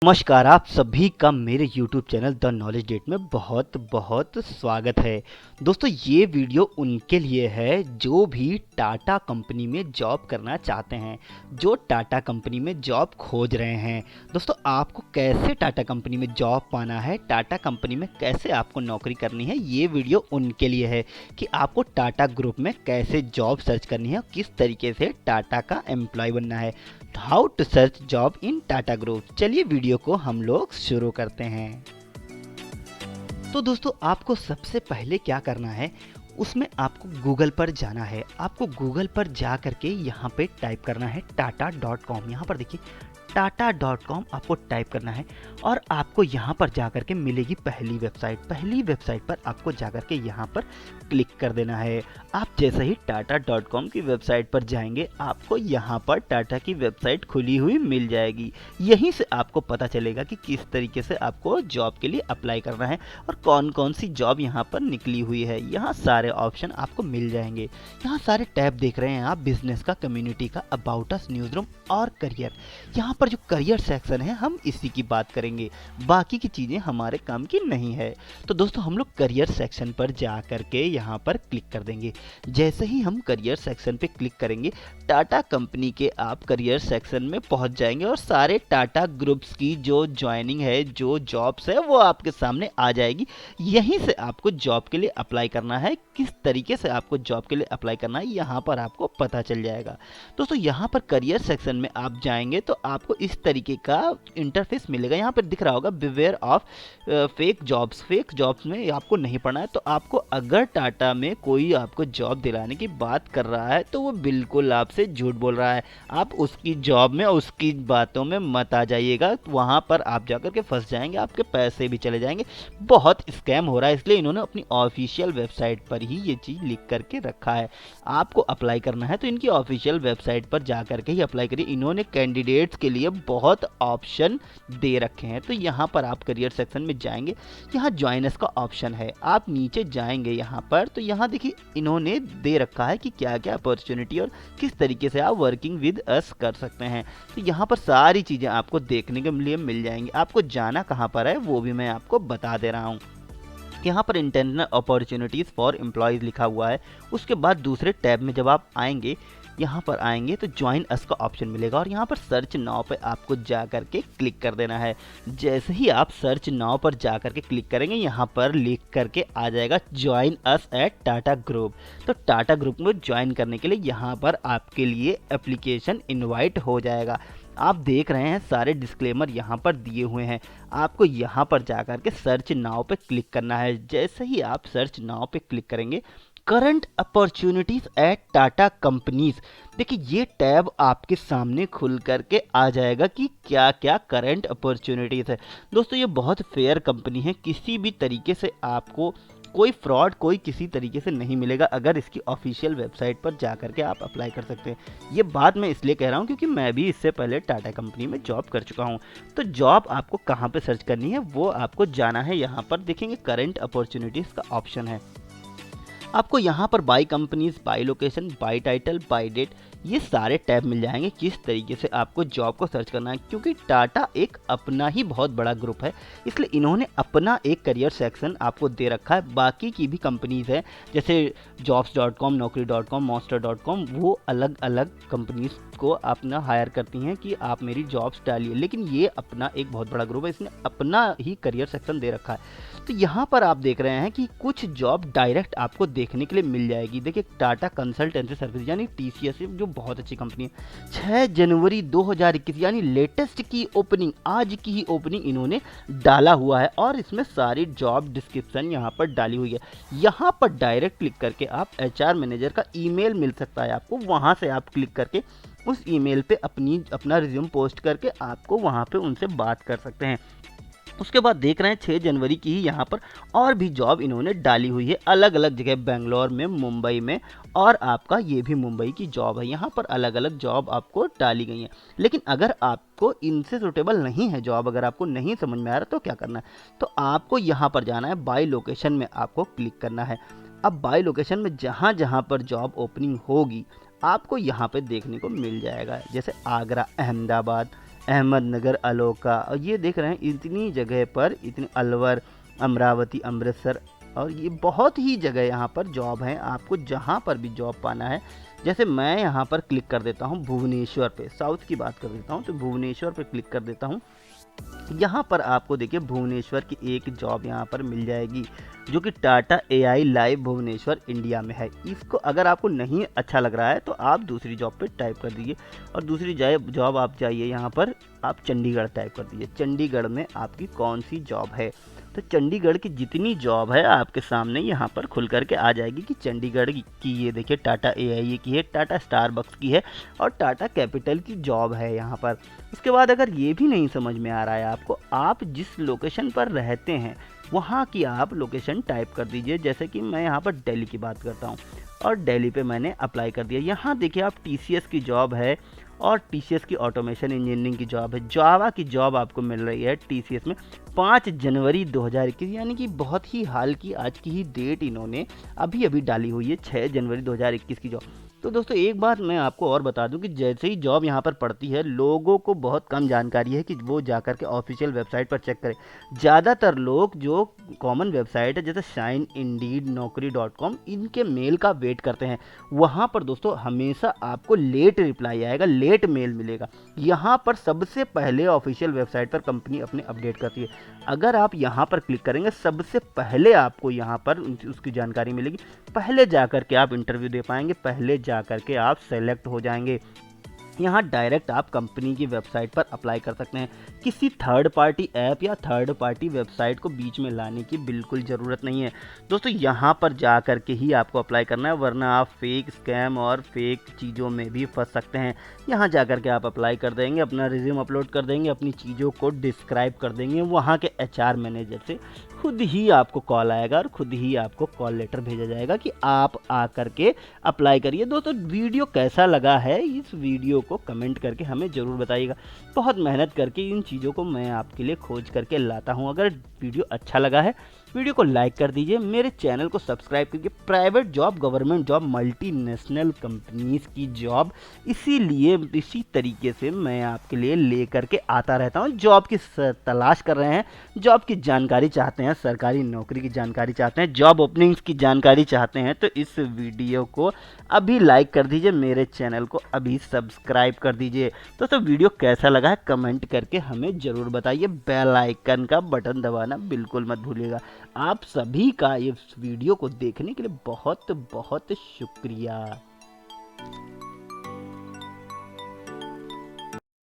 नमस्कार, आप सभी का मेरे YouTube channel the knowledge date में बहुत बहुत स्वागत है। दोस्तों, ये वीडियो उनके लिए है जो भी टाटा कंपनी में जॉब करना चाहते हैं, जो टाटा कंपनी में जॉब खोज रहे हैं। दोस्तों, आपको कैसे टाटा कंपनी में जॉब पाना है, टाटा कंपनी में कैसे आपको नौकरी करनी है, ये वीडियो उनके लिए है कि आपको टाटा ग्रुप में कैसे जॉब सर्च करनी है और किस तरीके से टाटा का एम्प्लॉय बनना है। How to search job in Tata group. चलिए वीडियो को हम लोग शुरू करते हैं। तो दोस्तों, आपको सबसे पहले क्या करना है, उसमें आपको गूगल पर जाना है। आपको गूगल पर जा करके यहाँ पे टाइप करना है tata.com। यहाँ पर देखिए tata.com आपको टाइप करना है और आपको यहाँ पर जा करके मिलेगी पहली वेबसाइट पर आपको जा करके यहाँ पर क्लिक कर देना है। आप जैसे ही tata.com की वेबसाइट पर जाएंगे, आपको यहाँ पर टाटा की वेबसाइट खुली हुई मिल जाएगी। यहीं से आपको पता चलेगा कि किस तरीके से आपको जॉब के लिए अप्लाई करना है और कौन कौन सी जॉब यहाँ पर निकली हुई है। यहाँ सारे ऑप्शन आपको मिल जाएंगे। यहाँ सारे टैब देख रहे हैं आप, बिजनेस का, कम्युनिटी का, अबाउट अस, न्यूज़ रूम और करियर। यहाँ पर जो करियर सेक्शन है, हम इसी की बात करेंगे, बाकी की चीज़ें हमारे काम की नहीं है। तो दोस्तों, हम लोग करियर सेक्शन पर जा करके यहाँ पर क्लिक कर देंगे। जैसे ही हम करियर सेक्शन पे क्लिक करेंगे, टाटा कंपनी के आप करियर सेक्शन में पहुँच जाएंगे और सारे टाटा ग्रुप्स की जो ज्वाइनिंग है, जो जॉब्स है, वो आपके सामने आ जाएगी। यहीं से आपको जॉब के लिए अप्लाई करना है। किस तरीके से आपको जॉब के लिए अप्लाई करना है, यहाँ पर आपको पता चल जाएगा। दोस्तों, यहाँ पर करियर सेक्शन में आप जाएंगे तो आपको इस तरीके का इंटरफेस मिलेगा। यहाँ पर दिख रहा होगा beware of fake jobs. Fake jobs में आपको नहीं पढ़ना है। तो आपको अगर टाटा में कोई आपको जॉब दिलाने की बात कर रहा है तो वो बिल्कुल आपसे झूठ बोल रहा है। आप उसकी जॉब में, उसकी बातों में मत आ जाइएगा। वहाँ पर आप जाकर के फंस जाएंगे, आपके पैसे भी चले जाएंगे। बहुत स्कैम हो रहा है, इसलिए इन्होंने अपनी ऑफिशियल वेबसाइट पर ही ये चीज़ लिख करके रखा है। आपको अप्लाई करना है तो इनकी ऑफिशियल वेबसाइट पर जा करके ही अप्लाई करिए। इन्होंने कैंडिडेट्स के लिए बहुत ऑप्शन दे रखे हैं। तो यहाँ पर आप करियर सेक्शन में जाएंगे, यहाँ ज्वाइनर्स का ऑप्शन है। आप नीचे जाएंगे यहाँ पर, तो यहाँ देखिए इन्होंने दे रखा है कि क्या क्या अपॉर्चुनिटी और किस तरीके से आप वर्किंग विद अस कर सकते हैं। तो यहाँ पर सारी चीज़ें आपको देखने के लिए मिल जाएंगी। आपको जाना कहाँ पर है वो भी मैं आपको बता दे रहा हूँ। यहाँ पर इंटरनल अपॉर्चुनिटीज़ फॉर एम्प्लॉयज़ लिखा हुआ है। उसके बाद दूसरे टैब में जब आप आएंगे, यहाँ पर आएंगे तो ज्वाइन अस का ऑप्शन मिलेगा और यहाँ पर सर्च नाउ पे आपको जा करके क्लिक कर देना है। जैसे ही आप सर्च नाउ पर जा करके क्लिक करेंगे, यहाँ पर लिख करके आ जाएगा join us at Tata group. तो टाटा ग्रुप में ज्वाइन करने के लिए यहाँ पर आपके लिए एप्लीकेशन इनवाइट हो जाएगा। आप देख रहे हैं सारे डिस्क्लेमर यहाँ पर दिए हुए हैं। आपको यहाँ पर जा कर के सर्च नाउ पे क्लिक करना है। जैसे ही आप सर्च नाउ पे क्लिक करेंगे, current opportunities at Tata companies, देखिए ये टैब आपके सामने खुल करके आ जाएगा कि क्या क्या करंट अपॉर्चुनिटीज़ है। दोस्तों, ये बहुत फेयर कंपनी है। किसी भी तरीके से आपको कोई फ्रॉड, कोई किसी तरीके से नहीं मिलेगा अगर इसकी ऑफिशियल वेबसाइट पर जा करके आप अप्लाई कर सकते हैं। ये बात मैं इसलिए कह रहा हूँ क्योंकि मैं भी इससे पहले टाटा कंपनी में जॉब कर चुका हूँ। तो जॉब आपको कहाँ पे सर्च करनी है वो आपको जाना है। यहाँ पर देखेंगे करंट अपॉर्चुनिटीज़ का ऑप्शन है। आपको यहाँ पर by companies, by location, by title, by date, ये सारे टैब मिल जाएंगे किस तरीके से आपको जॉब को सर्च करना है। क्योंकि टाटा एक अपना ही बहुत बड़ा ग्रुप है, इसलिए इन्होंने अपना एक करियर सेक्शन आपको दे रखा है। बाकी की भी कंपनीज है जैसे jobs.com, naukri.com, monster.com, वो अलग अलग कंपनीज को अपना हायर करती हैं कि आप मेरी जॉब्स डालिए। लेकिन ये अपना एक बहुत बड़ा ग्रुप है, इसने अपना ही करियर सेक्शन दे रखा है। तो यहाँ पर आप देख रहे हैं कि कुछ जॉब डायरेक्ट आपको देखने के लिए मिल जाएगी। देखिए टाटा कंसल्टेंसी सर्विस यानी TCS, जो बहुत अच्छी कंपनी है। 6 जनवरी 2021 यानी लेटेस्ट की ओपनिंग, आज की ही ओपनिंग इन्होंने डाला हुआ है और इसमें सारी जॉब डिस्क्रिप्शन यहाँ पर डाली हुई है। यहाँ पर डायरेक्ट क्लिक करके आप HR मैनेजर का ईमेल मिल सकता है आपको, वहाँ से आप क्लिक करके उस ईमेल पे अपना रिज्यूम पोस्ट करके आपको वहाँ पे उनसे बात कर सकते हैं। उसके बाद देख रहे हैं 6 जनवरी की ही यहाँ पर और भी जॉब इन्होंने डाली हुई है अलग अलग जगह, बेंगलोर में, मुंबई में, और आपका ये भी मुंबई की जॉब है। यहाँ पर अलग अलग जॉब आपको डाली गई हैं। लेकिन अगर आपको इनसे सुटेबल नहीं है जॉब, अगर आपको नहीं समझ में आ रहा तो क्या करना है, तो आपको यहाँ पर जाना है, बाई लोकेशन में आपको क्लिक करना है। अब बाई लोकेशन में जहाँ जहाँ पर जॉब ओपनिंग होगी आपको यहाँ पे देखने को मिल जाएगा। जैसे आगरा, अहमदाबाद, अहमदनगर, अलोका, और ये देख रहे हैं इतनी जगह पर, इतनी अलवर, अमरावती, अमृतसर, और ये बहुत ही जगह यहाँ पर जॉब है। आपको जहाँ पर भी जॉब पाना है, जैसे मैं यहाँ पर क्लिक कर देता हूँ भुवनेश्वर पे, साउथ की बात कर देता हूँ तो भुवनेश्वर पे क्लिक कर देता हूँ। यहाँ पर आपको देखिए भुवनेश्वर की एक जॉब यहाँ पर मिल जाएगी, जो कि Tata AI live Bhubaneswar India में है। इसको अगर आपको नहीं अच्छा लग रहा है तो आप दूसरी जॉब पे टाइप कर दीजिए, और दूसरी जॉब आप जाइए यहाँ पर, आप चंडीगढ़ टाइप कर दीजिए। चंडीगढ़ में आपकी कौन सी जॉब है, तो चंडीगढ़ की जितनी जॉब है आपके सामने यहाँ पर खुल करके आ जाएगी कि चंडीगढ़ की ये देखिए टाटा एआई की है, टाटा स्टारबक्स की है, और टाटा कैपिटल की जॉब है यहाँ पर। उसके बाद अगर ये भी नहीं समझ में आ रहा है आपको, आप जिस लोकेशन पर रहते हैं वहाँ की आप लोकेशन टाइप कर दीजिए। जैसे कि मैं यहाँ पर दिल्ली की बात करता हूँ, और दिल्ली पे मैंने अप्लाई कर दिया। यहाँ देखिए आप टीसीएस की जॉब है, और टीसीएस की ऑटोमेशन इंजीनियरिंग की जॉब है। जावा की जॉब आपको मिल रही है टीसीएस में 5 जनवरी 2021, यानी कि बहुत ही हाल की, आज की ही डेट इन्होंने अभी अभी डाली हुई है, 6 जनवरी 2021 की जॉब। तो दोस्तों एक बात मैं आपको और बता दूं कि जैसे ही जॉब यहाँ पर पड़ती है, लोगों को बहुत कम जानकारी है कि वो जाकर के ऑफिशियल वेबसाइट पर चेक करें। ज़्यादातर लोग जो कॉमन वेबसाइट है जैसे शाइन, इंडीड, नौकरी.com, इनके मेल का वेट करते हैं। वहाँ पर दोस्तों हमेशा आपको लेट रिप्लाई आएगा, लेट मेल मिलेगा। यहाँ पर सबसे पहले ऑफिशियल वेबसाइट पर कंपनी अपने अपडेट करती है। अगर आप यहाँ पर क्लिक करेंगे, सबसे पहले आपको यहाँ पर उसकी जानकारी मिलेगी। पहले जाकर के आप इंटरव्यू दे पाएंगे, पहले जाकर के आप सेलेक्ट हो जाएंगे। यहाँ डायरेक्ट आप कंपनी की वेबसाइट पर अप्लाई कर सकते हैं। किसी थर्ड पार्टी ऐप या थर्ड पार्टी वेबसाइट को बीच में लाने की बिल्कुल ज़रूरत नहीं है दोस्तों। यहाँ पर जा कर के ही आपको अप्लाई करना है, वरना आप फेक, स्कैम और फेक चीज़ों में भी फंस सकते हैं। यहाँ जा कर के आप अप्लाई कर देंगे, अपना रिज्यूम अपलोड कर देंगे, अपनी चीज़ों को डिस्क्राइब कर देंगे। वहाँ के एचआर मैनेजर से खुद ही आपको कॉल आएगा और खुद ही आपको कॉल लेटर भेजा जाएगा कि आप आ कर के अप्लाई करिए। दोस्तों वीडियो कैसा लगा है, इस वीडियो को कमेंट करके हमें ज़रूर बताइएगा। बहुत मेहनत करके इन चीज़ों को मैं आपके लिए खोज करके लाता हूं। अगर वीडियो अच्छा लगा है, वीडियो को लाइक कर दीजिए, मेरे चैनल को सब्सक्राइब कीजिए। Private job, government job, multinational companies की जॉब इसी तरीके से मैं आपके लिए लेकर के आता रहता हूं। जॉब की तलाश कर रहे हैं, जॉब की जानकारी चाहते हैं, सरकारी नौकरी की जानकारी चाहते हैं, जॉब ओपनिंग्स की जानकारी चाहते हैं, तो इस वीडियो को अभी लाइक कर दीजिए, मेरे चैनल को अभी सब्सक्राइब कर दीजिए। दोस्तों वीडियो कैसा लगा है कमेंट करके हमें ज़रूर बताइए। बेल आइकन का बटन दबाना बिल्कुल मत भूलिएगा। आप सभी का इस वीडियो को देखने के लिए बहुत बहुत शुक्रिया।